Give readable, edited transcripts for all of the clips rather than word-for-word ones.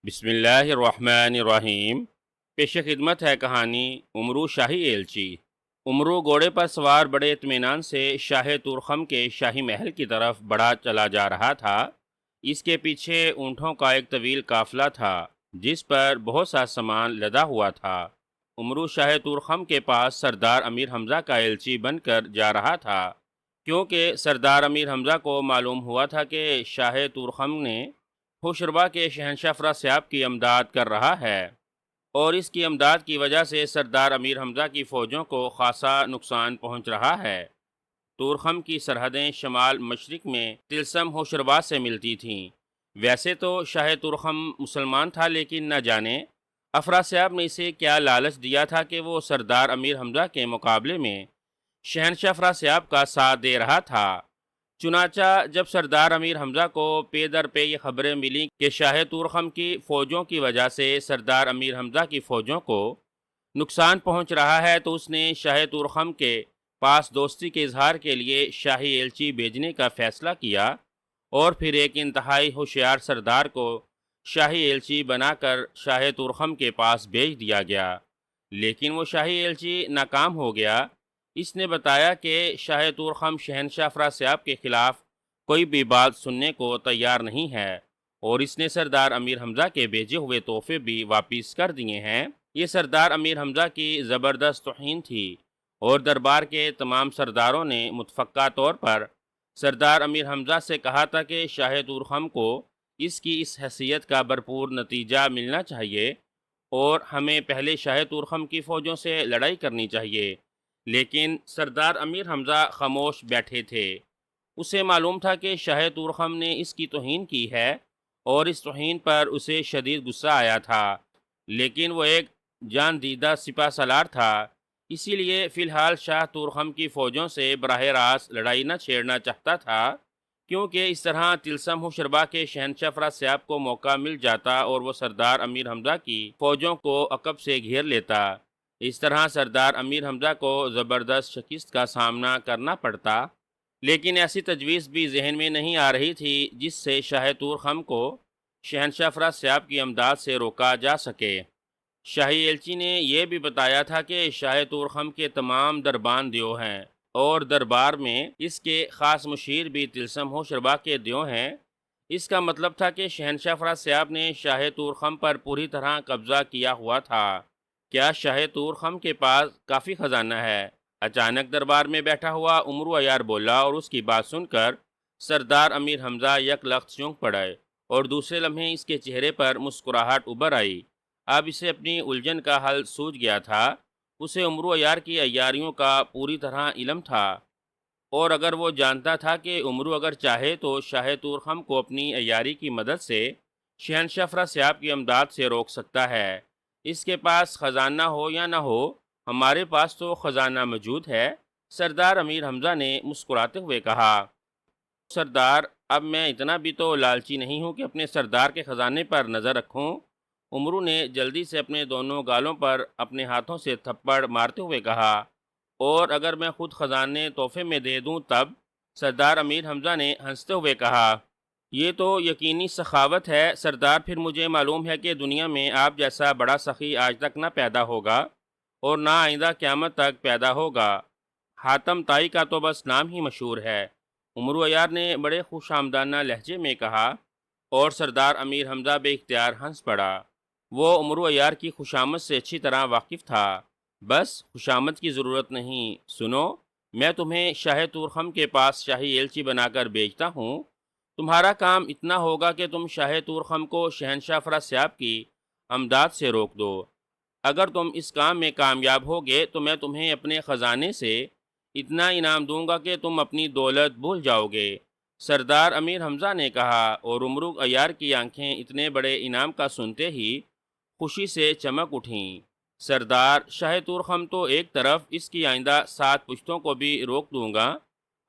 بسم اللہ الرحمن الرحیم۔ پیش خدمت ہے کہانی امرو شاہی ایلچی۔ امرو گھوڑے پر سوار بڑے اطمینان سے شاہ تورخم کے شاہی محل کی طرف بڑھا چلا جا رہا تھا۔ اس کے پیچھے اونٹوں کا ایک طویل قافلہ تھا جس پر بہت سا سامان لدا ہوا تھا۔ امرو شاہ تورخم کے پاس سردار امیر حمزہ کا ایلچی بن کر جا رہا تھا، کیونکہ سردار امیر حمزہ کو معلوم ہوا تھا کہ شاہ تورخم نے ہوشربا کے شہنشاہ افراسیاب کی امداد کر رہا ہے، اور اس کی امداد کی وجہ سے سردار امیر حمزہ کی فوجوں کو خاصا نقصان پہنچ رہا ہے۔ تورخم کی سرحدیں شمال مشرق میں تلسم ہوشربا سے ملتی تھیں۔ ویسے تو شاہ تورخم مسلمان تھا، لیکن نہ جانے افراسیاب نے اسے کیا لالچ دیا تھا کہ وہ سردار امیر حمزہ کے مقابلے میں شہنشاہ افراسیاب کا ساتھ دے رہا تھا۔ چنانچہ جب سردار امیر حمزہ کو پے در پے یہ خبریں ملیں کہ شاہ تورخم کی فوجوں کی وجہ سے سردار امیر حمزہ کی فوجوں کو نقصان پہنچ رہا ہے، تو اس نے شاہ تورخم کے پاس دوستی کے اظہار کے لیے شاہی ایلچی بھیجنے کا فیصلہ کیا، اور پھر ایک انتہائی ہوشیار سردار کو شاہی ایلچی بنا کر شاہ تورخم کے پاس بھیج دیا گیا، لیکن وہ شاہی ایلچی ناکام ہو گیا۔ اس نے بتایا کہ شاہ تورخم شہنشاہ افراسیاب کے خلاف کوئی بھی بات سننے کو تیار نہیں ہے، اور اس نے سردار امیر حمزہ کے بھیجے ہوئے تحفے بھی واپس کر دیے ہیں۔ یہ سردار امیر حمزہ کی زبردست توہین تھی، اور دربار کے تمام سرداروں نے متفقہ طور پر سردار امیر حمزہ سے کہا تھا کہ شاہ تورخم کو اس کی اس حیثیت کا بھرپور نتیجہ ملنا چاہیے، اور ہمیں پہلے شاہ تورخم کی فوجوں سے لڑائی کرنی چاہیے۔ لیکن سردار امیر حمزہ خاموش بیٹھے تھے۔ اسے معلوم تھا کہ شاہ تورخم نے اس کی توہین کی ہے، اور اس توہین پر اسے شدید غصہ آیا تھا، لیکن وہ ایک جان دیدہ سپہ سالار تھا، اسی لیے فی الحال شاہ تورخم کی فوجوں سے براہ راست لڑائی نہ چھیڑنا چاہتا تھا، کیونکہ اس طرح تلسم ہوشربا کے شہنشاہ افراسیاب کو موقع مل جاتا اور وہ سردار امیر حمزہ کی فوجوں کو عقب سے گھیر لیتا۔ اس طرح سردار امیر حمزہ کو زبردست شکست کا سامنا کرنا پڑتا، لیکن ایسی تجویز بھی ذہن میں نہیں آ رہی تھی جس سے شاہ تورخم کو شہنشاہ افراسیاب کی امداد سے روکا جا سکے۔ شاہی ایلچی نے یہ بھی بتایا تھا کہ شاہ تورخم کے تمام دربان دیو ہیں، اور دربار میں اس کے خاص مشیر بھی تلسم ہوشربا کے دیو ہیں۔ اس کا مطلب تھا کہ شہنشاہ افراسیاب نے شاہ تورخم پر پوری طرح قبضہ کیا ہوا تھا۔ کیا شاہ تورخم کے پاس کافی خزانہ ہے؟ اچانک دربار میں بیٹھا ہوا امرو عیار بولا، اور اس کی بات سن کر سردار امیر حمزہ یک لخت چونک پڑے، اور دوسرے لمحے اس کے چہرے پر مسکراہٹ ابھر آئی۔ اب اسے اپنی الجھن کا حل سوجھ گیا تھا۔ اسے امرو عیار کی عیاریوں کا پوری طرح علم تھا، اور اگر وہ جانتا تھا کہ امرو اگر چاہے تو شاہ تورخم کو اپنی عیاری کی مدد سے شہنشاہ افراسیاب کی امداد سے روک سکتا ہے۔ اس کے پاس خزانہ ہو یا نہ ہو، ہمارے پاس تو خزانہ موجود ہے، سردار امیر حمزہ نے مسکراتے ہوئے کہا۔ سردار، اب میں اتنا بھی تو لالچی نہیں ہوں کہ اپنے سردار کے خزانے پر نظر رکھوں۔ امرو نے جلدی سے اپنے دونوں گالوں پر اپنے ہاتھوں سے تھپڑ مارتے ہوئے کہا، اور اگر میں خود خزانے تحفے میں دے دوں تب؟ سردار امیر حمزہ نے ہنستے ہوئے کہا، یہ تو یقینی سخاوت ہے سردار، پھر مجھے معلوم ہے کہ دنیا میں آپ جیسا بڑا سخی آج تک نہ پیدا ہوگا، اور نہ آئندہ قیامت تک پیدا ہوگا۔ حاتم طائی کا تو بس نام ہی مشہور ہے، امرو عیار نے بڑے خوش آمدانہ لہجے میں کہا، اور سردار امیر حمزہ بے اختیار ہنس پڑا۔ وہ امرو عیار کی خوشامد سے اچھی طرح واقف تھا۔ بس خوشامد کی ضرورت نہیں، سنو، میں تمہیں شاہ تورخم کے پاس شاہی ایلچی بنا کر بھیجتا ہوں۔ تمہارا کام اتنا ہوگا کہ تم شاہ تورخم کو شہنشاہ افراسیاب کی امداد سے روک دو۔ اگر تم اس کام میں کامیاب ہوگے تو میں تمہیں اپنے خزانے سے اتنا انعام دوں گا کہ تم اپنی دولت بھول جاؤ گے، سردار امیر حمزہ نے کہا، اور امرو عیار کی آنکھیں اتنے بڑے انعام کا سنتے ہی خوشی سے چمک اٹھیں۔ سردار، شاہ تورخم تو ایک طرف، اس کی آئندہ 7 پشتوں کو بھی روک دوں گا،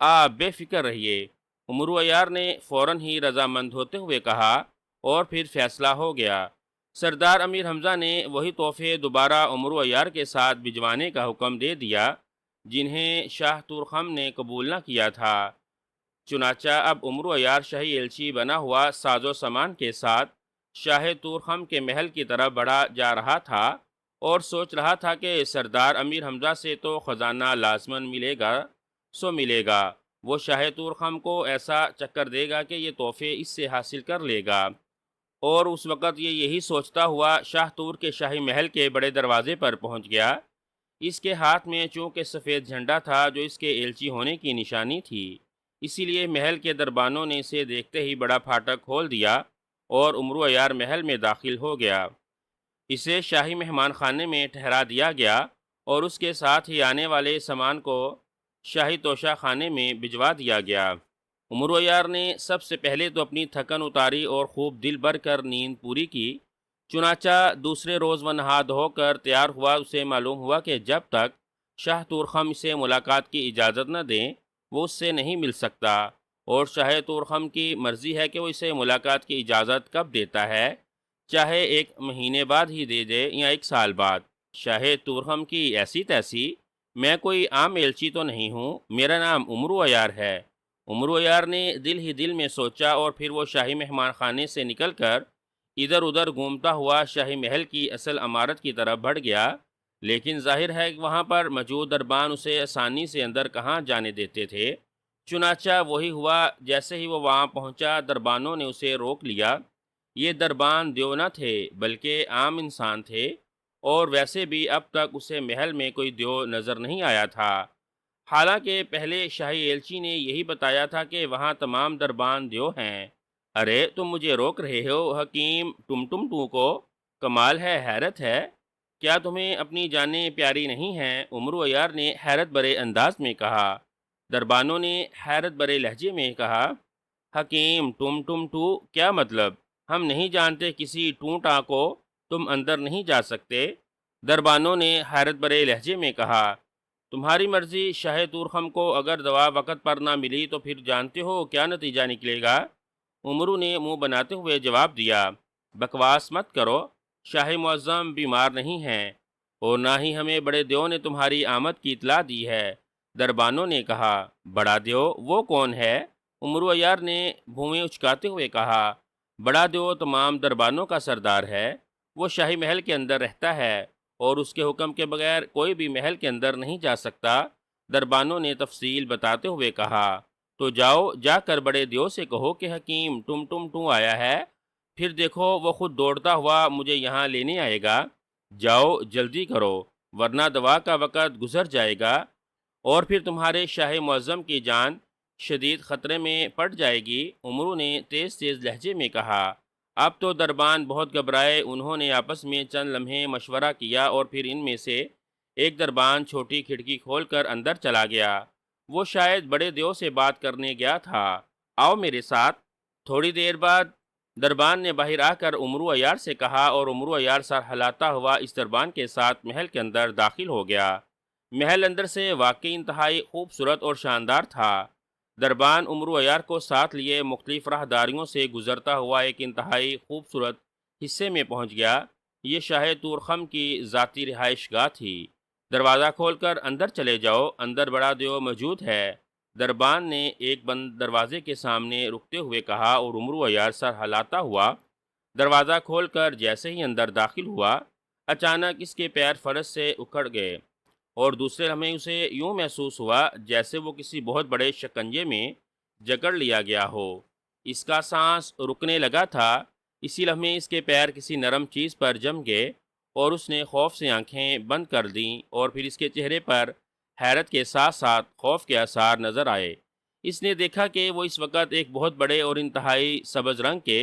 آپ بے فکر رہیے۔ امرو عیار نے فوراً ہی رضامند ہوتے ہوئے کہا، اور پھر فیصلہ ہو گیا۔ سردار امیر حمزہ نے وہی تحفے دوبارہ امرو عیار کے ساتھ بھجوانے کا حکم دے دیا جنہیں شاہ تورخم نے قبول نہ کیا تھا۔ چنانچہ اب امرو عیار شاہی ایلچی بنا ہوا ساز و سامان کے ساتھ شاہ تورخم کے محل کی طرف بڑھا جا رہا تھا اور سوچ رہا تھا کہ سردار امیر حمزہ سے تو خزانہ لازماً ملے گا سو ملے گا، وہ شاہ تورخم کو ایسا چکر دے گا کہ یہ تحفے اس سے حاصل کر لے گا۔ اور اس وقت یہ یہی سوچتا ہوا شاہ تور کے شاہی محل کے بڑے دروازے پر پہنچ گیا۔ اس کے ہاتھ میں چونکہ سفید جھنڈا تھا جو اس کے ایلچی ہونے کی نشانی تھی، اسی لیے محل کے دربانوں نے اسے دیکھتے ہی بڑا پھاٹک کھول دیا اور عمرو عیار محل میں داخل ہو گیا۔ اسے شاہی مہمان خانے میں ٹھہرا دیا گیا اور اس کے ساتھ ہی آنے والے سامان کو شاہی توشہ خانے میں بھجوا دیا گیا۔ عمرو عیار نے سب سے پہلے تو اپنی تھکن اتاری اور خوب دل بھر کر نیند پوری کی۔ چنانچہ دوسرے روز وہ نہا دھو کر تیار ہوا۔ اسے معلوم ہوا کہ جب تک شاہ تورخم اسے ملاقات کی اجازت نہ دیں وہ اس سے نہیں مل سکتا، اور شاہ تورخم کی مرضی ہے کہ وہ اسے ملاقات کی اجازت کب دیتا ہے، چاہے 1 مہینے بعد ہی دے دے یا 1 سال بعد۔ شاہ تورخم کی ایسی تیسی، میں کوئی عام ایلچی تو نہیں ہوں، میرا نام عمرو عیار ہے۔ عمرو عیار نے دل ہی دل میں سوچا اور پھر وہ شاہی مہمان خانے سے نکل کر ادھر ادھر گھومتا ہوا شاہی محل کی اصل عمارت کی طرف بڑھ گیا، لیکن ظاہر ہے کہ وہاں پر موجود دربان اسے آسانی سے اندر کہاں جانے دیتے تھے۔ چنانچہ وہی ہوا، جیسے ہی وہ وہاں پہنچا دربانوں نے اسے روک لیا۔ یہ دربان دیو نہ تھے بلکہ عام انسان تھے، اور ویسے بھی اب تک اسے محل میں کوئی دیو نظر نہیں آیا تھا، حالانکہ پہلے شاہی ایلچی نے یہی بتایا تھا کہ وہاں تمام دربان دیو ہیں۔ ارے تم مجھے روک رہے ہو حکیم ٹم ٹم ٹو کو، کمال ہے، حیرت ہے، کیا تمہیں اپنی جانیں پیاری نہیں ہیں؟ عمرو عیار نے حیرت برے انداز میں کہا۔ دربانوں نے حیرت برے لہجے میں کہا، حکیم ٹم ٹم ٹو کیا مطلب؟ ہم نہیں جانتے کسی ٹوں ٹاں کو، تم اندر نہیں جا سکتے۔ دربانوں نے حیرت برے لہجے میں کہا، تمہاری مرضی شاہ تورخم کو اگر دوا وقت پر نہ ملی تو پھر جانتے ہو کیا نتیجہ نکلے گا؟ عمرو نے منہ بناتے ہوئے جواب دیا، بکواس مت کرو، شاہ معظم بیمار نہیں ہیں اور نہ ہی ہمیں بڑے دیو نے تمہاری آمد کی اطلاع دی ہے۔ دربانوں نے کہا، بڑا دیو وہ کون ہے؟ عمرو عیار نے بھویں اچکاتے ہوئے کہا، بڑا دیو تمام دربانوں کا سردار ہے، وہ شاہی محل کے اندر رہتا ہے اور اس کے حکم کے بغیر کوئی بھی محل کے اندر نہیں جا سکتا۔ دربانوں نے تفصیل بتاتے ہوئے کہا، تو جاؤ جا کر بڑے دیو سے کہو کہ حکیم ٹم ٹم ٹو آیا ہے، پھر دیکھو وہ خود دوڑتا ہوا مجھے یہاں لینے آئے گا۔ جاؤ جلدی کرو ورنہ دوا کا وقت گزر جائے گا اور پھر تمہارے شاہ معظم کی جان شدید خطرے میں پڑ جائے گی۔ عمرو نے تیز تیز لہجے میں کہا۔ اب تو دربان بہت گھبرائے، انہوں نے آپس میں چند لمحے مشورہ کیا اور پھر ان میں سے ایک دربان چھوٹی کھڑکی کھول کر اندر چلا گیا۔ وہ شاید بڑے دیو سے بات کرنے گیا تھا، آؤ میرے ساتھ۔ تھوڑی دیر بعد دربان نے باہر آ کر عمرو عیار سے کہا اور عمرو عیار سر ہلاتا ہوا اس دربان کے ساتھ محل کے اندر داخل ہو گیا۔ محل اندر سے واقعی انتہائی خوبصورت اور شاندار تھا۔ دربان عمرو عیار کو ساتھ لیے مختلف راہداریوں سے گزرتا ہوا ایک انتہائی خوبصورت حصے میں پہنچ گیا۔ یہ شاہ تورخم کی ذاتی رہائش گاہ تھی۔ دروازہ کھول کر اندر چلے جاؤ، اندر بڑا دیو موجود ہے، دربان نے ایک بند دروازے کے سامنے رکتے ہوئے کہا اور عمرو عیار سر ہلاتا ہوا دروازہ کھول کر جیسے ہی اندر داخل ہوا، اچانک اس کے پیر فرش سے اکھڑ گئے اور دوسرے لمحے اسے یوں محسوس ہوا جیسے وہ کسی بہت بڑے شکنجے میں جکڑ لیا گیا ہو۔ اس کا سانس رکنے لگا تھا۔ اسی لمحے اس کے پیر کسی نرم چیز پر جم گئے اور اس نے خوف سے آنکھیں بند کر دیں اور پھر اس کے چہرے پر حیرت کے ساتھ ساتھ خوف کے آثار نظر آئے۔ اس نے دیکھا کہ وہ اس وقت ایک بہت بڑے اور انتہائی سبز رنگ کے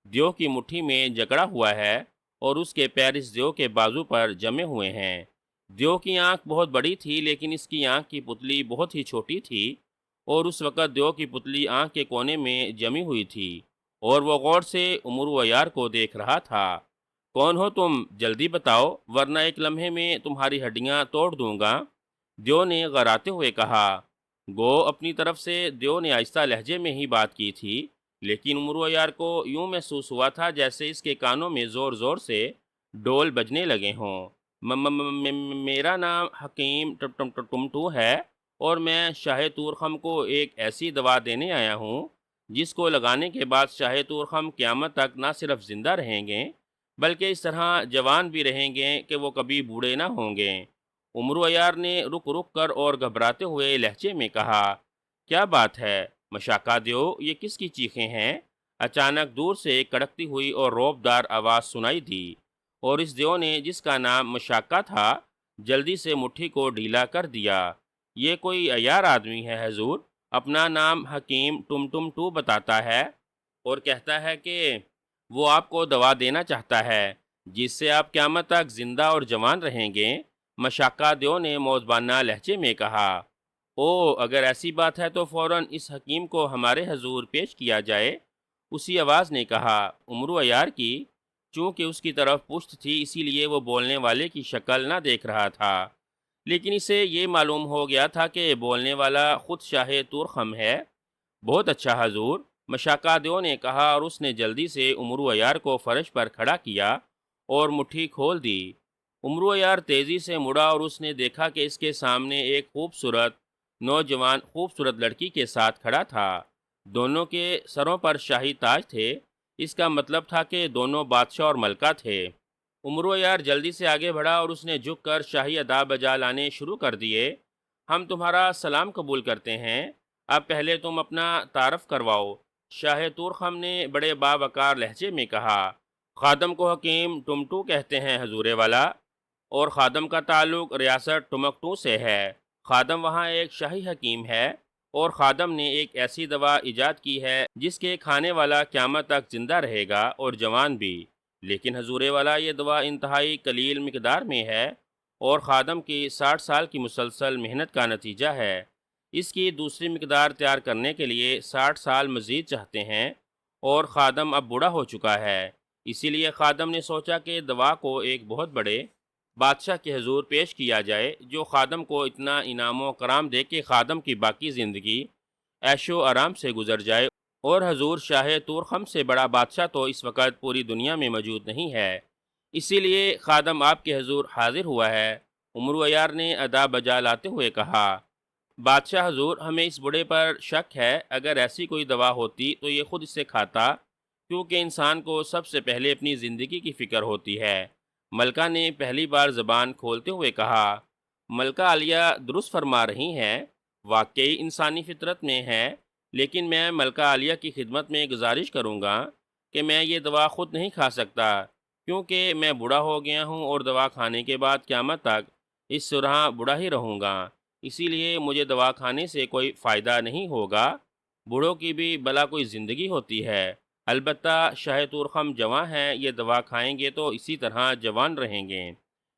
دیو کی مٹھی میں جکڑا ہوا ہے اور اس کے پیر اس دیو کے بازو پر جمے ہوئے ہیں۔ دیو کی آنکھ بہت بڑی تھی لیکن اس کی آنکھ کی پتلی بہت ہی چھوٹی تھی اور اس وقت دیو کی پتلی آنکھ کے کونے میں جمی ہوئی تھی اور وہ غور سے عمرو عیار کو دیکھ رہا تھا۔ کون ہو تم؟ جلدی بتاؤ ورنہ ایک لمحے میں تمہاری ہڈیاں توڑ دوں گا، دیو نے غراتے ہوئے کہا۔ گو اپنی طرف سے دیو نے آہستہ لہجے میں ہی بات کی تھی، لیکن عمرو عیار کو یوں محسوس ہوا تھا جیسے اس کے کانوں میں زور زور سے ڈول بجنے لگے ہوں۔ میرا نام حکیم ٹم ٹو ہے اور میں شاہ تورخم کو ایک ایسی دوا دینے آیا ہوں جس کو لگانے کے بعد شاہ تورخم قیامت تک نہ صرف زندہ رہیں گے بلکہ اس طرح جوان بھی رہیں گے کہ وہ کبھی بوڑھے نہ ہوں گے۔ عمرو عیار نے رک رک کر اور گھبراتے ہوئے لہجے میں کہا، کیا بات ہے مشاکا دیو، یہ کس کی چیخیں ہیں؟ اچانک دور سے ایک کڑکتی ہوئی اور روب دار آواز سنائی دی، اور اس دیو نے جس کا نام مشاکا تھا جلدی سے مٹھی کو ڈھیلا کر دیا۔ یہ کوئی عیار آدمی ہے حضور، اپنا نام حکیم ٹم ٹو بتاتا ہے اور کہتا ہے کہ وہ آپ کو دوا دینا چاہتا ہے جس سے آپ قیامت تک زندہ اور جوان رہیں گے۔ مشاکا دیو نے موزبانہ لہجے میں کہا، او اگر ایسی بات ہے تو فوراً اس حکیم کو ہمارے حضور پیش کیا جائے۔ اسی آواز نے کہا، عمرو عیار کی۔ چونکہ اس کی طرف پشت تھی اسی لیے وہ بولنے والے کی شکل نہ دیکھ رہا تھا، لیکن اسے یہ معلوم ہو گیا تھا کہ بولنے والا خود شاہ تورخم ہے۔ بہت اچھا حضور، مشاکا دیو نے کہا، اور اس نے جلدی سے عمرو عیار کو فرش پر کھڑا کیا اور مٹھی کھول دی۔ عمرو عیار تیزی سے مڑا اور اس نے دیکھا کہ اس کے سامنے ایک خوبصورت نوجوان خوبصورت لڑکی کے ساتھ کھڑا تھا۔ دونوں کے سروں پر شاہی تاج تھے، اس کا مطلب تھا کہ دونوں بادشاہ اور ملکہ تھے۔ عمرو یار جلدی سے آگے بڑھا اور اس نے جھک کر شاہی ادا بجا لانے شروع کر دیے۔ ہم تمہارا سلام قبول کرتے ہیں، اب پہلے تم اپنا تعارف کرواؤ، شاہ تورخم نے بڑے باوقار لہجے میں کہا۔ خادم کو حکیم ٹمٹو کہتے ہیں حضور والا، اور خادم کا تعلق ریاست ٹمکٹو سے ہے۔ خادم وہاں ایک شاہی حکیم ہے، اور خادم نے ایک ایسی دوا ایجاد کی ہے جس کے کھانے والا قیامت تک زندہ رہے گا اور جوان بھی۔ لیکن حضور والا یہ دوا انتہائی قلیل مقدار میں ہے اور خادم کی 60 سال کی مسلسل محنت کا نتیجہ ہے۔ اس کی دوسری مقدار تیار کرنے کے لیے 60 سال مزید چاہتے ہیں، اور خادم اب بوڑھا ہو چکا ہے۔ اسی لیے خادم نے سوچا کہ دوا کو ایک بہت بڑے بادشاہ کے حضور پیش کیا جائے، جو خادم کو اتنا انعام و کرام دے کہ خادم کی باقی زندگی عیش و آرام سے گزر جائے۔ اور حضور شاہ تورخم سے بڑا بادشاہ تو اس وقت پوری دنیا میں موجود نہیں ہے، اسی لیے خادم آپ کے حضور حاضر ہوا ہے۔ عمرو عیار نے ادا بجا لاتے ہوئے کہا، بادشاہ حضور، ہمیں اس بڑے پر شک ہے، اگر ایسی کوئی دوا ہوتی تو یہ خود اسے کھاتا، کیونکہ انسان کو سب سے پہلے اپنی زندگی کی فکر ہوتی ہے۔ ملکہ نے پہلی بار زبان کھولتے ہوئے کہا، ملکہ عالیہ درست فرما رہی ہیں، واقعی انسانی فطرت میں ہے، لیکن میں ملکہ عالیہ کی خدمت میں گزارش کروں گا کہ میں یہ دوا خود نہیں کھا سکتا، کیونکہ میں بوڑھا ہو گیا ہوں اور دوا کھانے کے بعد قیامت تک اس طرح بوڑھا ہی رہوں گا، اسی لیے مجھے دوا کھانے سے کوئی فائدہ نہیں ہوگا۔ بوڑھوں کی بھی بلا کوئی زندگی ہوتی ہے، البتہ شاہ تورخم جواں ہیں، یہ دوا کھائیں گے تو اسی طرح جوان رہیں گے،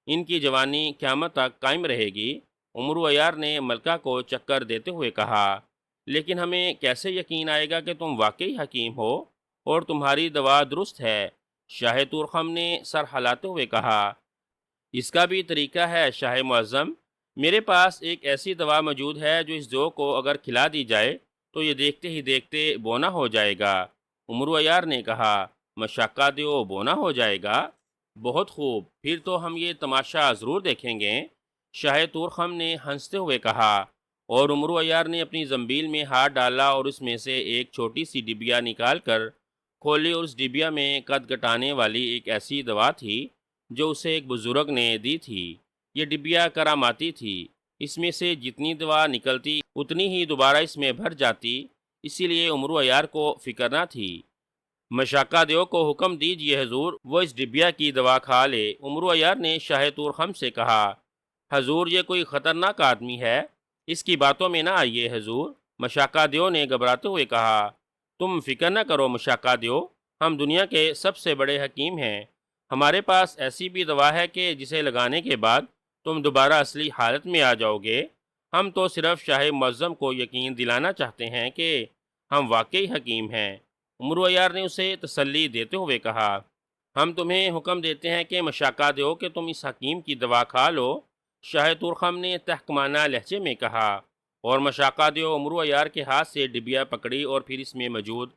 ان کی جوانی قیامت تک قائم رہے گی۔ عمرو عیار نے ملکہ کو چکر دیتے ہوئے کہا، لیکن ہمیں کیسے یقین آئے گا کہ تم واقعی حکیم ہو اور تمہاری دوا درست ہے؟ شاہ تورخم نے سر ہلاتے ہوئے کہا، اس کا بھی طریقہ ہے شاہ معظم، میرے پاس ایک ایسی دوا موجود ہے جو اس جو کو اگر کھلا دی جائے تو یہ دیکھتے ہی دیکھتے بونا ہو جائے گا۔ عمرو عیار نے کہا، مشاکا دیو بونا ہو جائے گا؟ بہت خوب، پھر تو ہم یہ تماشا ضرور دیکھیں گے، شاہ تورخم نے ہنستے ہوئے کہا، اور عمرو عیار نے اپنی زنبیل میں ہاتھ ڈالا اور اس میں سے ایک چھوٹی سی ڈبیا نکال کر کھولی، اور اس ڈبیا میں قد گٹانے والی ایک ایسی دوا تھی جو اسے ایک بزرگ نے دی تھی۔ یہ ڈبیا کراماتی تھی، اس میں سے جتنی دوا نکلتی اتنی ہی دوبارہ اس میں بھر جاتی، اسی لیے عمرو عیار کو فکر نہ تھی۔ مشاکا دیو کو حکم دیجیے حضور، وہ اس ڈبیا کی دوا کھا لے۔ عمرو عیار نے شاہ تورخم سے کہا، حضور یہ کوئی خطرناک آدمی ہے، اس کی باتوں میں نہ آئیے حضور۔ مشاکا دیو نے گھبراتے ہوئے کہا، تم فکر نہ کرو مشاکا دیو، ہم دنیا کے سب سے بڑے حکیم ہیں، ہمارے پاس ایسی بھی دوا ہے کہ جسے لگانے کے بعد تم دوبارہ اصلی حالت میں آ جاؤ گے۔ ہم تو صرف شاہ معظم کو یقین دلانا چاہتے ہیں کہ ہم واقعی حکیم ہیں۔ عمرو عیار نے اسے تسلی دیتے ہوئے کہا، ہم تمہیں حکم دیتے ہیں کہ مشاکا دیو کہ تم اس حکیم کی دوا کھا لو، شاہ تورخم نے تحکمانہ لہجے میں کہا، اور مشاکا دیو عمرو عیار کے ہاتھ سے ڈبیا پکڑی اور پھر اس میں موجود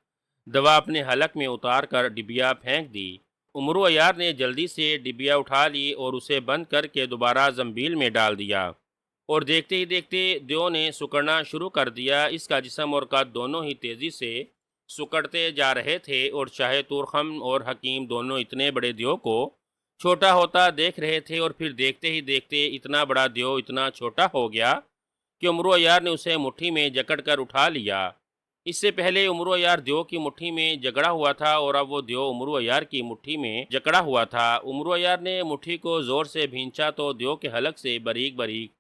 دوا اپنے حلق میں اتار کر ڈبیا پھینک دی۔ عمرو عیار نے جلدی سے ڈبیا اٹھا لی اور اسے بند کر کے دوبارہ زنبیل میں ڈال دیا، اور دیکھتے ہی دیکھتے دیو نے سکڑنا شروع کر دیا، اس کا جسم اور قد دونوں ہی تیزی سے سکڑتے جا رہے تھے اور شاہ تورخم اور حکیم دونوں اتنے بڑے دیو کو چھوٹا ہوتا دیکھ رہے تھے، اور پھر دیکھتے ہی دیکھتے اتنا بڑا دیو اتنا چھوٹا ہو گیا کہ عمرو عیار نے اسے مٹھی میں جکڑ کر اٹھا لیا۔ اس سے پہلے عمرو عیار دیو کی مٹھی میں جکڑا ہوا تھا، اور اب وہ دیو عمرو عیار کی مٹھی میں جکڑا ہوا تھا۔ عمرو عیار نے مٹھی کو زور سے بھینچا تو دیو کے حلق سے باریک باریک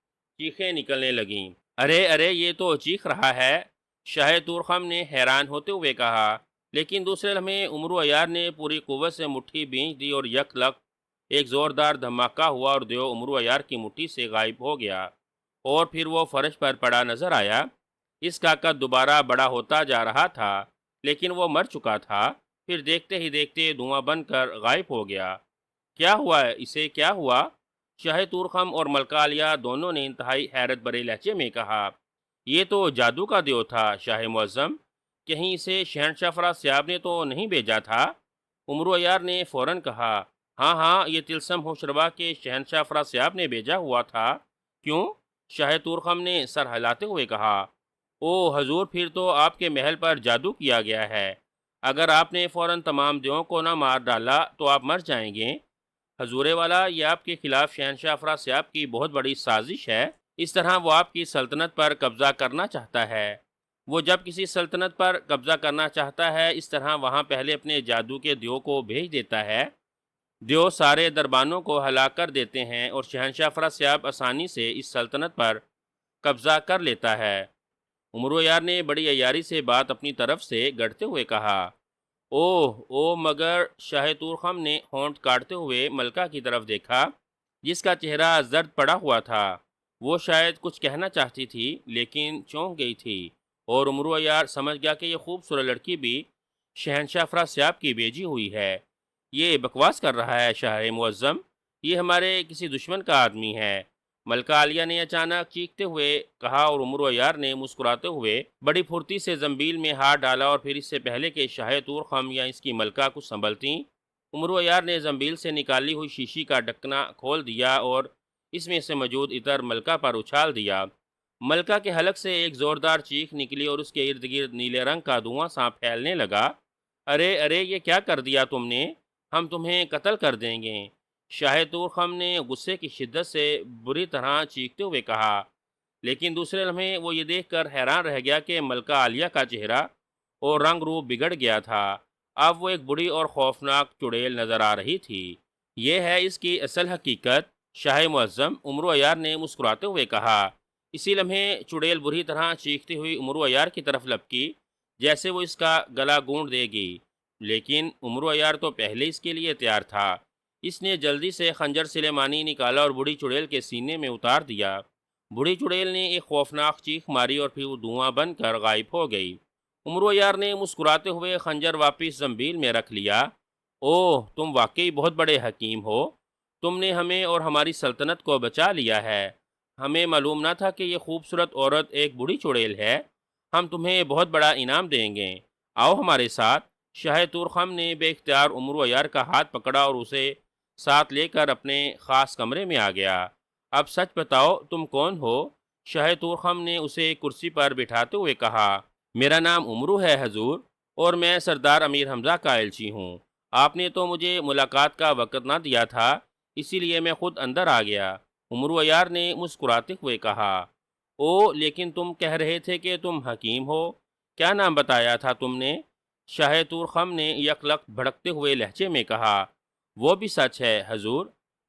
چیخیں نکلنے لگیں۔ ارے ارے، یہ تو چیخ رہا ہے، شاہ تورخم نے حیران ہوتے ہوئے کہا۔ لیکن دوسرے لمحے عمرو عیار نے پوری قوت سے مٹھی بھینچ دی اور یک لک ایک زوردار دھماکہ ہوا اور دیو عمرو عیار کی مٹھی سے غائب ہو گیا، اور پھر وہ فرش پر پڑا نظر آیا۔ اس کا قد دوبارہ بڑا ہوتا جا رہا تھا، لیکن وہ مر چکا تھا۔ پھر دیکھتے ہی دیکھتے دھواں بن کر غائب ہو گیا۔ کیا ہوا ہے اسے، کیا ہوا؟ شاہ تورخم اور ملکہ عالیہ دونوں نے انتہائی حیرت بھرے لہجے میں کہا۔ یہ تو جادو کا دیو تھا شاہ معظم، کہیں اسے شہنشاہ افراسیاب نے تو نہیں بھیجا تھا؟ عمرو عیار نے فوراً کہا، ہاں ہاں، یہ طلسم ہوشربا کے شہنشاہ افراسیاب نے بھیجا ہوا تھا۔ کیوں؟ شاہ تورخم نے سر ہلاتے ہوئے کہا۔ او حضور، پھر تو آپ کے محل پر جادو کیا گیا ہے۔ اگر آپ نے فوراً تمام دیووں کو نہ مار ڈالا تو آپ مر جائیں گے۔ حضور والا، یہ آپ کے خلاف شہنشاہ افراسیاب کی بہت بڑی سازش ہے۔ اس طرح وہ آپ کی سلطنت پر قبضہ کرنا چاہتا ہے۔ وہ جب کسی سلطنت پر قبضہ کرنا چاہتا ہے، اس طرح وہاں پہلے اپنے جادو کے دیو کو بھیج دیتا ہے۔ دیو سارے دربانوں کو ہلاک کر دیتے ہیں، اور شہنشاہ افراسیاب آسانی سے اس سلطنت پر قبضہ کر لیتا ہے۔ عمرو عیار نے بڑی عیاری سے بات اپنی طرف سے گڑھتے ہوئے کہا۔ اوہ او، مگر شاہ تورخم نے ہونٹ کاٹتے ہوئے ملکہ کی طرف دیکھا، جس کا چہرہ زرد پڑا ہوا تھا۔ وہ شاید کچھ کہنا چاہتی تھی، لیکن چونک گئی تھی، اور عمرو عیار سمجھ گیا کہ یہ خوبصورت لڑکی بھی شہنشاہ افراسیاب کی بھیجی ہوئی ہے۔ یہ بکواس کر رہا ہے شاہ معظم، یہ ہمارے کسی دشمن کا آدمی ہے۔ ملکہ عالیہ نے اچانک چیختے ہوئے کہا، اور عمرو عیار نے مسکراتے ہوئے بڑی پھرتی سے زنبیل میں ہاتھ ڈالا، اور پھر اس سے پہلے کہ شاہ تورخم یا اس کی ملکہ کچھ سنبھلتیں، عمرو عیار نے زنبیل سے نکالی ہوئی شیشی کا ڈھکنا کھول دیا اور اس میں سے موجود عطر ملکہ پر اچھال دیا۔ ملکہ کے حلق سے ایک زوردار چیخ نکلی اور اس کے ارد گرد نیلے رنگ کا دھواں سا پھیلنے لگا۔ ارے ارے، یہ کیا کر دیا تم نے؟ ہم تمہیں قتل کر دیں گے، شاہ تورخم نے غصے کی شدت سے بری طرح چیختے ہوئے کہا۔ لیکن دوسرے لمحے وہ یہ دیکھ کر حیران رہ گیا کہ ملکہ عالیہ کا چہرہ اور رنگ روپ بگڑ گیا تھا۔ اب وہ ایک بڑی اور خوفناک چڑیل نظر آ رہی تھی۔ یہ ہے اس کی اصل حقیقت شاہ معظم، عمرو عیار نے مسکراتے ہوئے کہا۔ اسی لمحے چڑیل بری طرح چیختی ہوئی عمرو عیار کی طرف لپکی، جیسے وہ اس کا گلا گونڈ دے گی، لیکن عمرو عیار تو پہلے اس کے لیے تیار تھا۔ اس نے جلدی سے خنجر سلیمانی نکالا اور بڑی چڑیل کے سینے میں اتار دیا۔ بڑی چڑیل نے ایک خوفناک چیخ ماری اور پھر وہ دھواں بن کر غائب ہو گئی۔ عمرو عیار نے مسکراتے ہوئے خنجر واپس زنبیل میں رکھ لیا۔ اوہ، تم واقعی بہت بڑے حکیم ہو، تم نے ہمیں اور ہماری سلطنت کو بچا لیا ہے۔ ہمیں معلوم نہ تھا کہ یہ خوبصورت عورت ایک بڑی چڑیل ہے۔ ہم تمہیں بہت بڑا انعام دیں گے، آؤ ہمارے ساتھ۔ شاہ تورخم نے بے اختیار عمرو عیار کا ہاتھ پکڑا اور اسے ساتھ لے کر اپنے خاص کمرے میں آ گیا۔ اب سچ بتاؤ، تم کون ہو؟ شاہ تورخم نے اسے کرسی پر بٹھاتے ہوئے کہا۔ میرا نام عمرو ہے حضور، اور میں سردار امیر حمزہ کا ایلچی ہوں۔ آپ نے تو مجھے ملاقات کا وقت نہ دیا تھا، اسی لیے میں خود اندر آ گیا، عمرو عیار نے مسکراتے ہوئے کہا۔ او، لیکن تم کہہ رہے تھے کہ تم حکیم ہو، کیا نام بتایا تھا تم نے؟ شاہ تورخم نے یک لک بھڑکتے ہوئے لہجے میں کہا۔ وہ بھی سچ ہے حضور،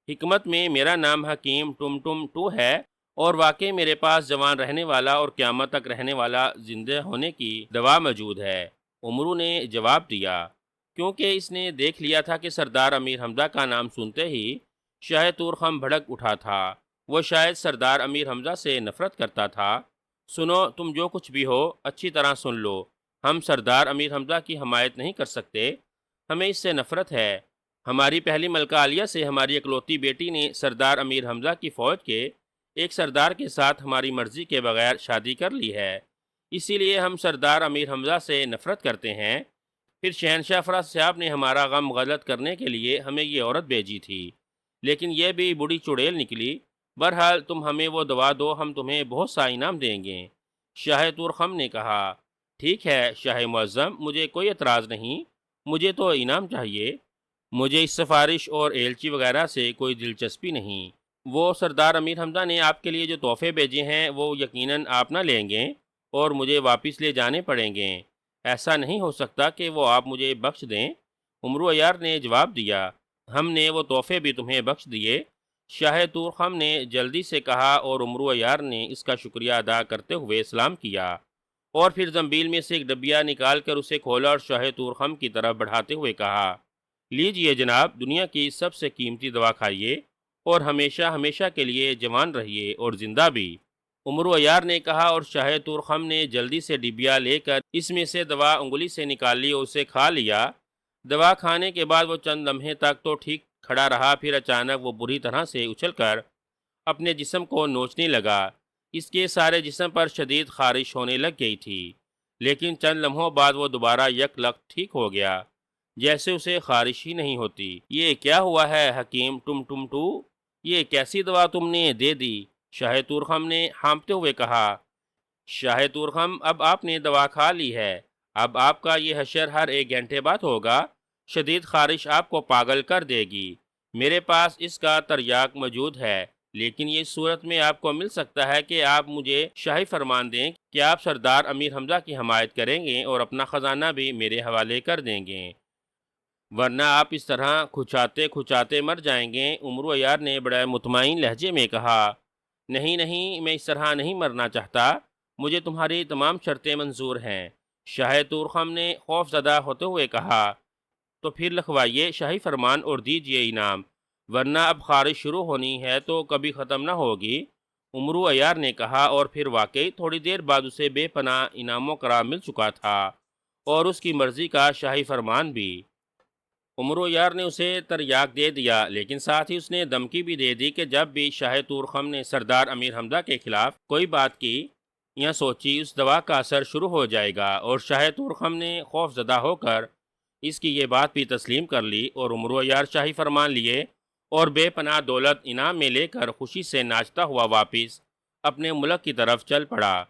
حکمت میں میرا نام حکیم ٹم ٹو ہے، اور واقعی میرے پاس جوان رہنے والا اور قیامت تک رہنے والا زندہ ہونے کی دوا موجود ہے، عمرو نے جواب دیا۔ کیونکہ اس نے دیکھ لیا تھا کہ سردار امیر حمزہ کا نام سنتے ہی شاہ تورخم بھڑک اٹھا تھا۔ وہ شاید سردار امیر حمزہ سے نفرت کرتا تھا۔ سنو، تم جو کچھ بھی ہو اچھی طرح سن لو، ہم سردار امیر حمزہ کی حمایت نہیں کر سکتے، ہمیں اس سے نفرت ہے۔ ہماری پہلی ملکہ عالیہ سے ہماری اکلوتی بیٹی نے سردار امیر حمزہ کی فوج کے ایک سردار کے ساتھ ہماری مرضی کے بغیر شادی کر لی ہے، اسی لیے ہم سردار امیر حمزہ سے نفرت کرتے ہیں۔ پھر شہنشاہ افراسیاب نے ہمارا غم غلط کرنے کے لیے ہمیں یہ عورت بھیجی تھی، لیکن یہ بھی بڑی چڑیل نکلی۔ بہرحال تم ہمیں وہ دوا دو، ہم تمہیں بہت سا انعام دیں گے، شاہ تورخم نے کہا۔ ٹھیک ہے شاہ معظم، مجھے کوئی اعتراض نہیں، مجھے تو انعام چاہیے، مجھے اس سفارش اور ایلچی وغیرہ سے کوئی دلچسپی نہیں۔ وہ سردار امیر حمزہ نے آپ کے لیے جو تحفے بھیجے ہیں وہ یقیناً آپ نہ لیں گے اور مجھے واپس لے جانے پڑیں گے۔ ایسا نہیں ہو سکتا کہ وہ آپ مجھے بخش دیں۔ عمرو عیار نے جواب دیا، ہم نے وہ تحفے بھی تمہیں بخش دیے۔ شاہ تورخم نے جلدی سے کہا اور عمرو عیار نے اس کا شکریہ ادا کرتے ہوئے سلام کیا اور پھر زنبیل میں سے ایک ڈبیا نکال کر اسے کھولا اور شاہ تورخم کی طرف بڑھاتے ہوئے کہا، لیجئے جناب، دنیا کی سب سے قیمتی دوا کھائیے اور ہمیشہ ہمیشہ کے لیے جوان رہیے اور زندہ بھی۔ عمرو عیار نے کہا اور شاہ تورخم نے جلدی سے ڈبیا لے کر اس میں سے دوا انگلی سے نکال لی اور اسے کھا لیا۔ دوا کھانے کے بعد وہ چند لمحے تک تو ٹھیک کھڑا رہا، پھر اچانک وہ بری طرح سے اچھل کر اپنے جسم کو نوچنے لگا۔ اس کے سارے جسم پر شدید خارش ہونے لگ گئی تھی، لیکن چند لمحوں بعد وہ دوبارہ یک لخت ٹھیک ہو گیا، جیسے اسے خارش ہی نہیں ہوتی۔ یہ کیا ہوا ہے حکیم ٹم ٹم ٹو؟ یہ کیسی دوا تم نے دے دی؟ شاہ تورخم نے ہانپتے ہوئے کہا۔ شاہ تورخم، اب آپ نے دوا کھا لی ہے، اب آپ کا یہ حشر ہر 1 گھنٹے بعد ہوگا۔ شدید خارش آپ کو پاگل کر دے گی۔ میرے پاس اس کا تریاک موجود ہے، لیکن یہ صورت میں آپ کو مل سکتا ہے کہ آپ مجھے شاہی فرمان دیں کہ آپ سردار امیر حمزہ کی حمایت کریں گے اور اپنا خزانہ بھی میرے حوالے کر دیں گے، ورنہ آپ اس طرح کھچاتے کھچاتے مر جائیں گے۔ عمرو عیار نے بڑے مطمئن لہجے میں کہا، نہیں نہیں، میں اس طرح نہیں مرنا چاہتا، مجھے تمہاری تمام شرطیں منظور ہیں۔ شاہ تورخم نے خوف زدہ ہوتے ہوئے کہا، تو پھر لکھوائیے شاہی فرمان اور دیجئے انعام، ورنہ اب خارش شروع ہونی ہے تو کبھی ختم نہ ہوگی۔ عمرو عیار نے کہا اور پھر واقعی تھوڑی دیر بعد اسے بے پناہ انعام و کرام مل چکا تھا اور اس کی مرضی کا شاہی فرمان بھی۔ عمرو یار نے اسے تریاک دے دیا، لیکن ساتھ ہی اس نے دھمکی بھی دے دی کہ جب بھی شاہ تورخم نے سردار امیر حمزہ کے خلاف کوئی بات کی یا سوچی، اس دوا کا اثر شروع ہو جائے گا۔ اور شاہ تورخم نے خوف زدہ ہو کر اس کی یہ بات بھی تسلیم کر لی اور عمرو یار شاہی فرمان لیے اور بے پناہ دولت انعام میں لے کر خوشی سے ناچتا ہوا واپس اپنے ملک کی طرف چل پڑا۔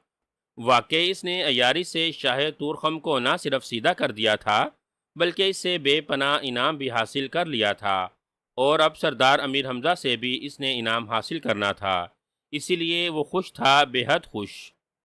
واقعی اس نے عیاری سے شاہ تورخم کو نہ صرف سیدھا کر دیا تھا، بلکہ اس سے بے پناہ انعام بھی حاصل کر لیا تھا، اور اب سردار امیر حمزہ سے بھی اس نے انعام حاصل کرنا تھا، اسی لیے وہ خوش تھا، بے حد خوش۔